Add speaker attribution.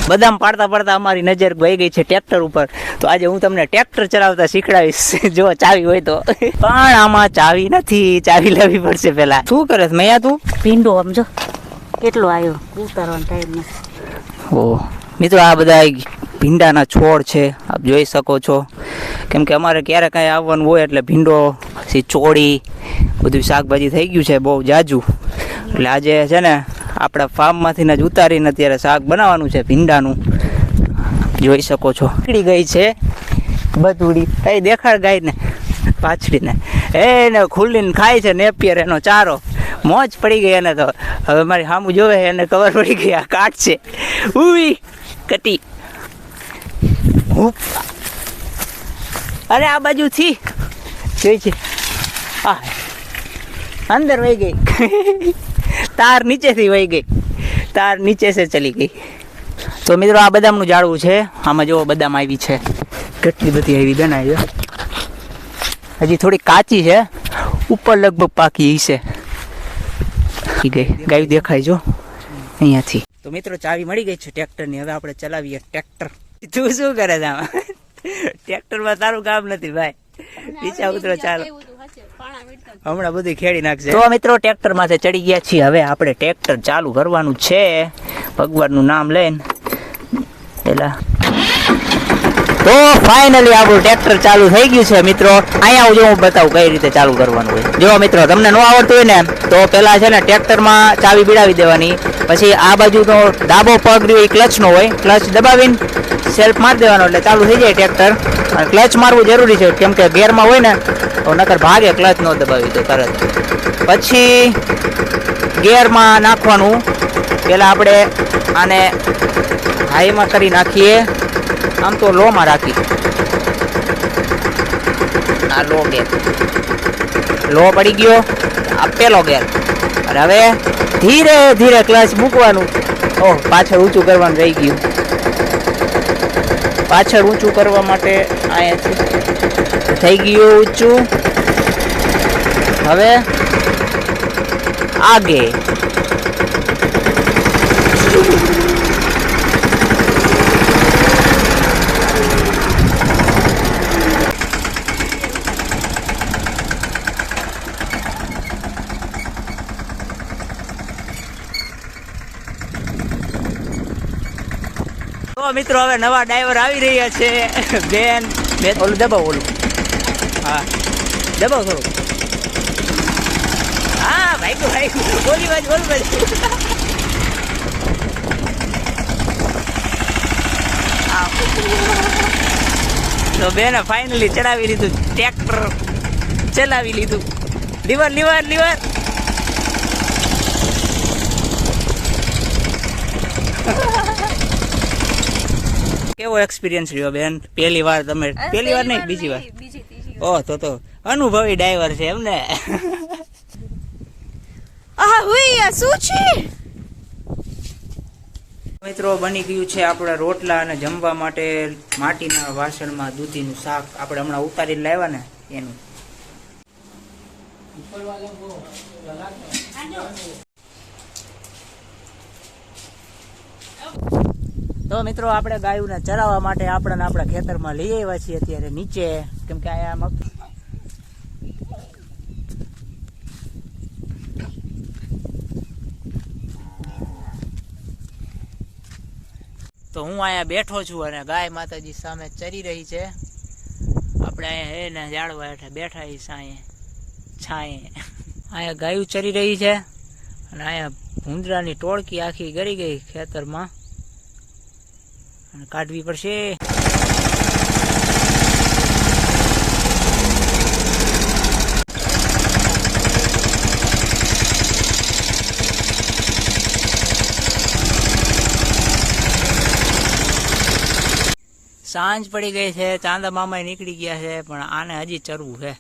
Speaker 1: બદામ પાડતા પાડતા અમારી નજર વહી ગઈ છે ટ્રેક્ટર ઉપર, તો આજે હું તમને ટ્રેક્ટર ચલાવતા શીખડાવીશ, જો ચાવી હોય તો. પણ આમાં ચાવી નથી, ચાવી લેવી પડશે પેલા. શું કરે છે મૈયા તું?
Speaker 2: ભીંડો સમજો કેટલો આવ્યો, ઉતારવાનો ટાઈમ નથી.
Speaker 1: ઓ મિત્રો, આ બધા ભીંડાના છોડ છે, આપ જોઈ શકો છો. કેમ કે અમારે ક્યારે કાંઈ આવવાનું હોય એટલે ભીંડો પછી ચોળી બધું શાકભાજી થઈ ગયું છે બહુ જાજુ, એટલે આજે છે ને આપણા ફાર્મમાંથી જ ઉતારીને અત્યારે શાક બનાવવાનું છે ભીંડાનું. જોઈ શકો છો નીકળી ગઈ છે બતુડી. એ દેખાડ ગાયને પાછળીને, એને ખુલ્લીને ખાય છે નેપિયર એનો ચારો. મોજ પડી ગઈ એને તો. હવે મારી સામું જોવે એને ખબર પડી ગઈ આ કાટ છે. ઉવી કટી. અરે આ બાજુથી જોઈ છે, આ અંદર વહી ગઈ. તાર નીચેથી વહી ગઈ, તાર નીચે સે ચલી ગઈ. તો મિત્રો આ બદામનું ઝાડવું છે, આમાં જો બદામ આવી છે, કેટલી બધી આવી બનાવી. હજી થોડી કાચી છે, ઉપર લગભગ પાકી છે. ગઈ ગાયું દેખાય જો અહીંયાથી. તો મિત્રો ચાવી મળી ગઈ છે ટ્રેક્ટરની, હવે આપણે ચલાવીએ ટ્રેક્ટર. તું શું કરે છે આમાં? ટ્રેક્ટરમાં તારું કામ નથી ભાઈ, નીચે ઉતરો ચાલો, હમણાં બધું ખેડી નાખશે. તો મિત્રો ટ્રેક્ટર માંથી ચડી ગયા છીએ, હવે આપણે ટ્રેક્ટર ચાલુ કરવાનું છે ભગવાનનું નામ લઈને પેલા. તો ફાઇનલી આપણું ટ્રેક્ટર ચાલુ થઈ ગયું છે મિત્રો. અહીંયા હું બતાવું કઈ રીતે ચાલુ કરવાનું હોય. જો મિત્રો તમને ન આવડતું હોય ને તો પેલા છે ને ટ્રેક્ટરમાં ચાવી બિડાવી દેવાની, પછી આ બાજુનો ડાબો પગ રહ્યો એ ક્લચનો હોય, ક્લચ દબાવીને સેલ્ફ મારી દેવાનો એટલે ચાલુ થઈ જાય ટ્રેક્ટર. અને ક્લચ મારવું જરૂરી છે કેમ કે ગેરમાં હોય ને તો નકર ભાગે, ક્લચ ન દબાવી દો તરત. પછી ગેરમાં નાખવાનું, પેલા આપણે આને હાઈમાં કરી નાખીએ, આમ તો લોમાં રાખી. આ લો ગેર, લો પડી ગયો, આ પેલો ગેર. અને હવે ધીરે ધીરે ક્લચ મૂકવાનું. ઓહ, પાછળ ઊંચું કરવાનું રહી ગયું. પાછળ ઊંચું કરવા માટે અહીંયાથી થઈ ગયું ઊંચું. હવે આગે. તો મિત્રો હવે નવા ડ્રાઈવર આવી રહ્યા છે. બેન ઓલું દબાવ, ઓલું હા દબાવ થોડું. હા ભાઈ ભાઈ, બોલી બાજુ બોલ બાજુ. તો બેને ફાઇનલી ચડાવી લીધું ટ્રેક્ટર, ચલાવી લીધું. Liver liver liver. કેવો એક્સપિરિયન્સ રહ્યો બેન? પહેલી વાર તમે? પહેલી વાર નહીં, બીજી વાર? ઓહ, તો અનુભવી ડ્રાઈવર છે એમને.
Speaker 2: શું છે
Speaker 1: મિત્રો? બની ગયું છે આપણા રોટલા, અને જમવા માટે માટીના વાસણમાં દૂધીનું શાક આપણે હમણાં ઉતારીને લાવ્યા ને એનું. તો મિત્રો આપણે ગાયોને ચરાવવા માટે આપણા ખેતરમાં લઈ આવ્યા છીએ અત્યારે નીચે, કેમ કે અહીંયા તો હું અહીંયા બેઠો છું અને ગાય માતાજી સામે ચરી રહી છે. આપણે અહીંયા હે ને ઝાડવા હેઠે બેઠા સાંયે છાંયે. અહીંયા ગાયું ચરી રહી છે અને અહીંયા ભૂંદરાની ટોળકી આખી ગરી ગઈ ખેતરમાં, અને કાઢવી પડશે. સાંજ પડી ગઈ છે, ચાંદા મામા નીકળી ગયા છે, પણ આને હજી ચરવું છે.